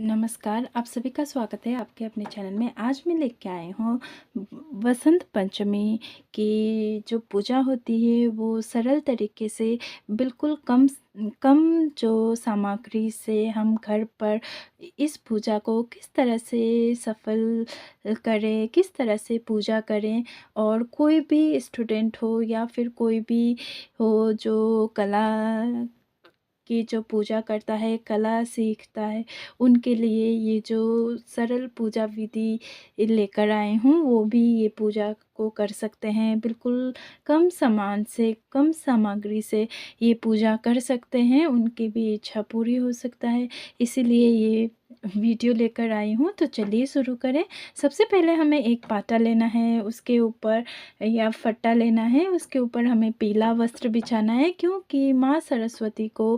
नमस्कार, आप सभी का स्वागत है आपके अपने चैनल में। आज मैं लेके आई हूँ वसंत पंचमी की जो पूजा होती है वो सरल तरीके से बिल्कुल कम जो सामग्री से हम घर पर इस पूजा को किस तरह से सफल करें, किस तरह से पूजा करें। और कोई भी स्टूडेंट हो या फिर कोई भी हो जो कला की जो पूजा करता है, कला सीखता है, उनके लिए ये जो सरल पूजा विधि लेकर आई हूँ, वो भी ये पूजा को कर सकते हैं। बिल्कुल कम सामान से, कम सामग्री से ये पूजा कर सकते हैं, उनकी भी इच्छा पूरी हो सकता है। इसीलिए ये वीडियो लेकर आई हूँ, तो चलिए शुरू करें। सबसे पहले हमें एक पाटा लेना है, उसके ऊपर या फट्टा लेना है, उसके ऊपर हमें पीला वस्त्र बिछाना है, क्योंकि माँ सरस्वती को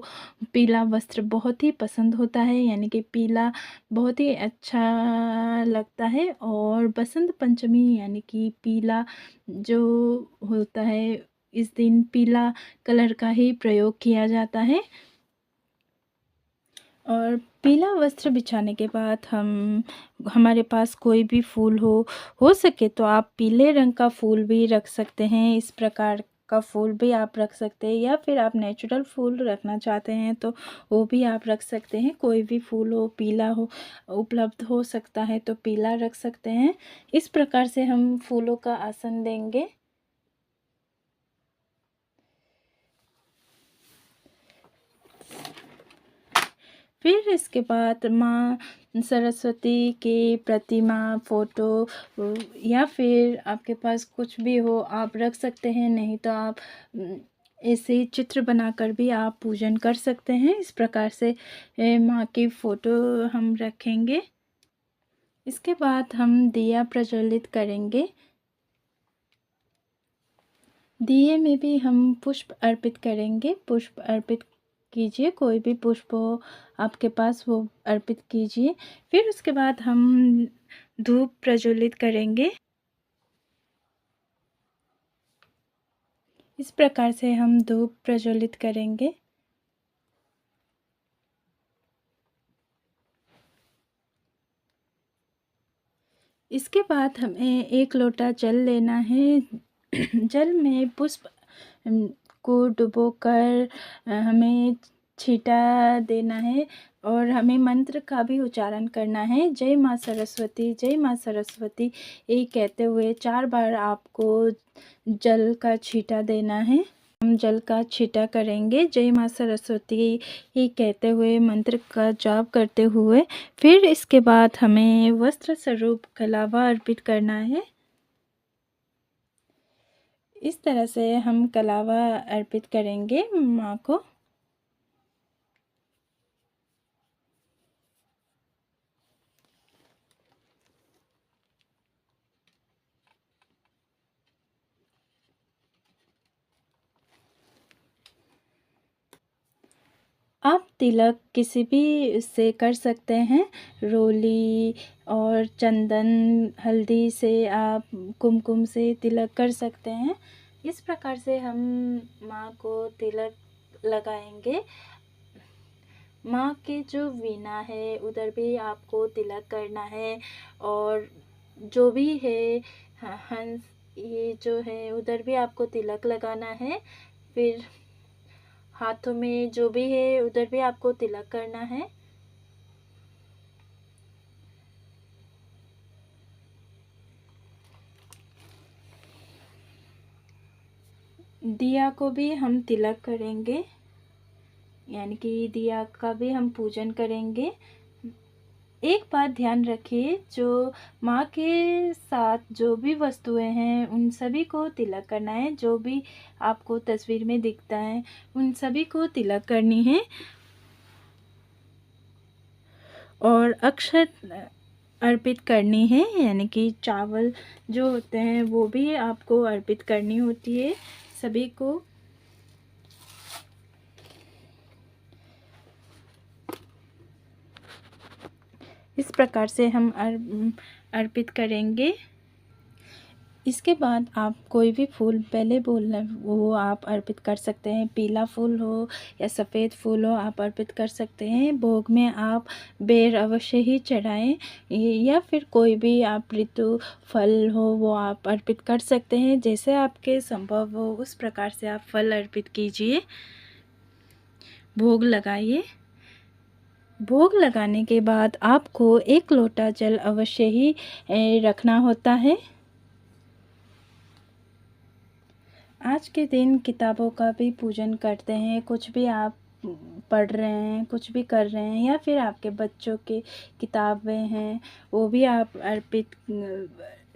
पीला वस्त्र बहुत ही पसंद होता है, यानी कि पीला बहुत ही अच्छा लगता है। और बसंत पंचमी यानी कि पीला जो होता है, इस दिन पीला कलर का ही प्रयोग किया जाता है। और पीला वस्त्र बिछाने के बाद हमारे पास कोई भी फूल हो सके तो आप पीले रंग का फूल भी रख सकते हैं। इस प्रकार का फूल भी आप रख सकते हैं, या फिर आप नेचुरल फूल रखना चाहते हैं तो वो भी आप रख सकते हैं। कोई भी फूल हो, पीला हो, उपलब्ध हो सकता है तो पीला रख सकते हैं। इस प्रकार से हम फूलों का आसन देंगे। फिर इसके बाद माँ सरस्वती की प्रतिमा, फ़ोटो या फिर आपके पास कुछ भी हो आप रख सकते हैं, नहीं तो आप ऐसे ही चित्र बनाकर भी आप पूजन कर सकते हैं। इस प्रकार से माँ की फ़ोटो हम रखेंगे। इसके बाद हम दिया प्रज्वलित करेंगे। दिए में भी हम पुष्प अर्पित करेंगे। पुष्प अर्पित कीजिए, कोई भी पुष्प हो आपके पास वो अर्पित कीजिए। फिर उसके बाद हम धूप प्रज्वलित करेंगे। इस प्रकार से हम धूप प्रज्वलित करेंगे। इसके बाद हमें एक लोटा जल लेना है। जल में पुष्प को डुबोकर हमें छींटा देना है, और हमें मंत्र का भी उच्चारण करना है। जय माँ सरस्वती, जय माँ सरस्वती ये कहते हुए 4 बार आपको जल का छींटा देना है। हम जल का छींटा करेंगे जय माँ सरस्वती ये कहते हुए, मंत्र का जाप करते हुए। फिर इसके बाद हमें वस्त्र स्वरूप कलावा अर्पित करना है। इस तरह से हम कलावा अर्पित करेंगे माँ को। आप तिलक किसी भी से कर सकते हैं, रोली और चंदन, हल्दी से आप कुमकुम से तिलक कर सकते हैं। इस प्रकार से हम माँ को तिलक लगाएंगे। माँ की जो वीणा है उधर भी आपको तिलक करना है, और जो भी है हंस ये जो है उधर भी आपको तिलक लगाना है। फिर हाथों में जो भी है उधर भी आपको तिलक करना है। दिया को भी हम तिलक करेंगे, यानी कि दिया का भी हम पूजन करेंगे। एक बात ध्यान रखिए, जो माँ के साथ जो भी वस्तुएं हैं उन सभी को तिलक करना है। जो भी आपको तस्वीर में दिखता है उन सभी को तिलक करनी है। और अक्षत अर्पित करनी है, यानी कि चावल जो होते हैं वो भी आपको अर्पित करनी होती है सभी को। इस प्रकार से हम अर्पित करेंगे। इसके बाद आप कोई भी फूल पहले बोलना वो आप अर्पित कर सकते हैं। पीला फूल हो या सफ़ेद फूल हो आप अर्पित कर सकते हैं। भोग में आप बेर अवश्य ही चढ़ाएँ या फिर कोई भी आप ऋतु फल हो वो आप अर्पित कर सकते हैं। जैसे आपके संभव हो उस प्रकार से आप फल अर्पित कीजिए, भोग लगाइए। भोग लगाने के बाद आपको 1 लोटा जल अवश्य ही रखना होता है। आज के दिन किताबों का भी पूजन करते हैं। कुछ भी आप पढ़ रहे हैं, कुछ भी कर रहे हैं या फिर आपके बच्चों की किताबें हैं वो भी आप अर्पित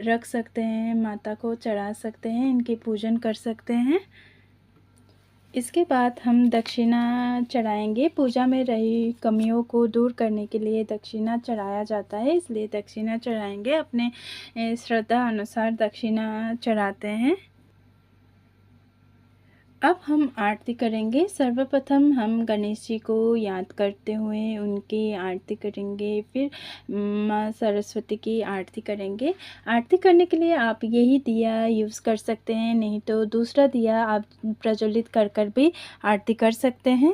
रख सकते हैं, माता को चढ़ा सकते हैं, इनकी पूजन कर सकते हैं। इसके बाद हम दक्षिणा चढ़ाएंगे। पूजा में रही कमियों को दूर करने के लिए दक्षिणा चढ़ाया जाता है, इसलिए दक्षिणा चढ़ाएंगे। अपने श्रद्धा अनुसार दक्षिणा चढ़ाते हैं। अब हम आरती करेंगे। सर्वप्रथम हम गणेश जी को याद करते हुए उनकी आरती करेंगे, फिर माँ सरस्वती की आरती करेंगे। आरती करने के लिए आप यही दिया यूज़ कर सकते हैं, नहीं तो दूसरा दिया आप प्रज्वलित कर भी आरती कर सकते हैं।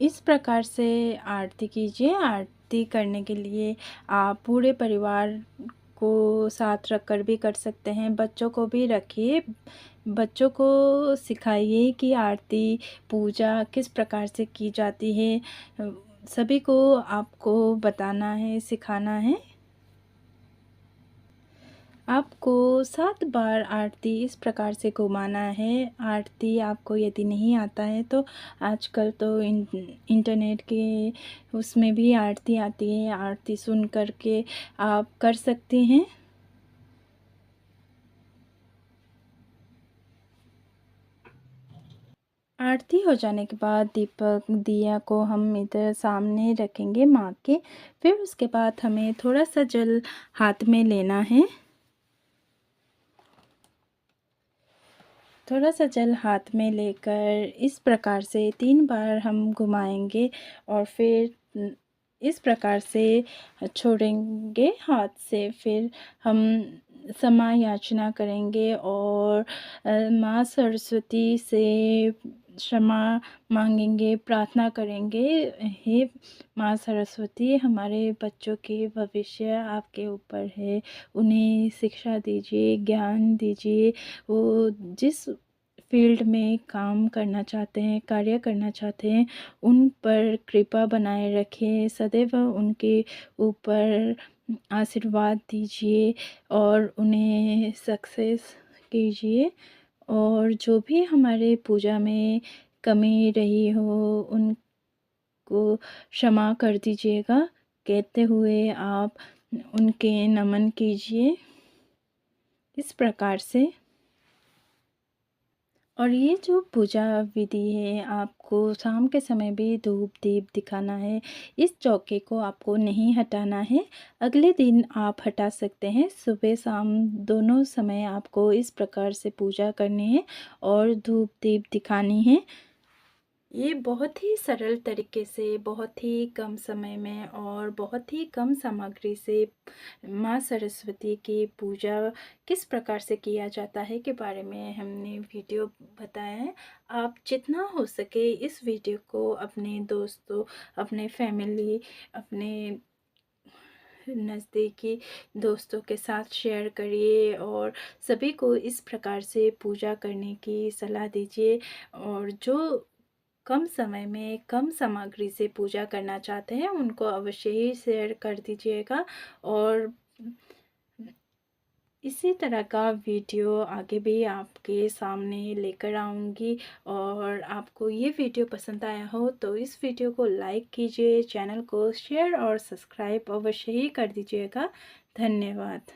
इस प्रकार से आरती कीजिए। आरती करने के लिए आप पूरे परिवार को साथ रखकर भी कर सकते हैं। बच्चों को भी रखिए, बच्चों को सिखाइए कि आरती पूजा किस प्रकार से की जाती है। सभी को आपको बताना है, सिखाना है। आपको 7 बार आरती इस प्रकार से घुमाना है। आरती आपको यदि नहीं आता है तो आजकल तो इंटरनेट के उसमें भी आरती आती है, आरती सुन कर के आप कर सकती हैं। आरती हो जाने के बाद दीपक दिया को हम इधर सामने रखेंगे माँ के। फिर उसके बाद हमें थोड़ा सा जल हाथ में लेना है। थोड़ा सा जल हाथ में लेकर इस प्रकार से 3 बार हम घुमाएंगे और फिर इस प्रकार से छोड़ेंगे हाथ से। फिर हम क्षमा याचना करेंगे और माँ सरस्वती से क्षमा मांगेंगे, प्रार्थना करेंगे। हे माँ सरस्वती, हमारे बच्चों के भविष्य आपके ऊपर है, उन्हें शिक्षा दीजिए, ज्ञान दीजिए। वो जिस फील्ड में काम करना चाहते हैं, कार्य करना चाहते हैं, उन पर कृपा बनाए रखें, सदैव उनके ऊपर आशीर्वाद दीजिए और उन्हें सक्सेस कीजिए। और जो भी हमारे पूजा में कमी रही हो उनको क्षमा कर दीजिएगा कहते हुए आप उनके नमन कीजिए इस प्रकार से। और ये जो पूजा विधि है आपको शाम के समय भी धूप दीप दिखाना है। इस चौके को आपको नहीं हटाना है, अगले दिन आप हटा सकते हैं। सुबह शाम दोनों समय आपको इस प्रकार से पूजा करनी है और धूप दीप दिखानी है। ये बहुत ही सरल तरीके से, बहुत ही कम समय में और बहुत ही कम सामग्री से माँ सरस्वती की पूजा किस प्रकार से किया जाता है के बारे में हमने वीडियो बताया है। आप जितना हो सके इस वीडियो को अपने दोस्तों, अपने फैमिली, अपने नज़दीकी दोस्तों के साथ शेयर करिए और सभी को इस प्रकार से पूजा करने की सलाह दीजिए। और जो कम समय में कम सामग्री से पूजा करना चाहते हैं उनको अवश्य ही शेयर कर दीजिएगा। और इसी तरह का वीडियो आगे भी आपके सामने लेकर आऊँगी। और आपको ये वीडियो पसंद आया हो तो इस वीडियो को लाइक कीजिए, चैनल को शेयर और सब्सक्राइब अवश्य ही कर दीजिएगा। धन्यवाद।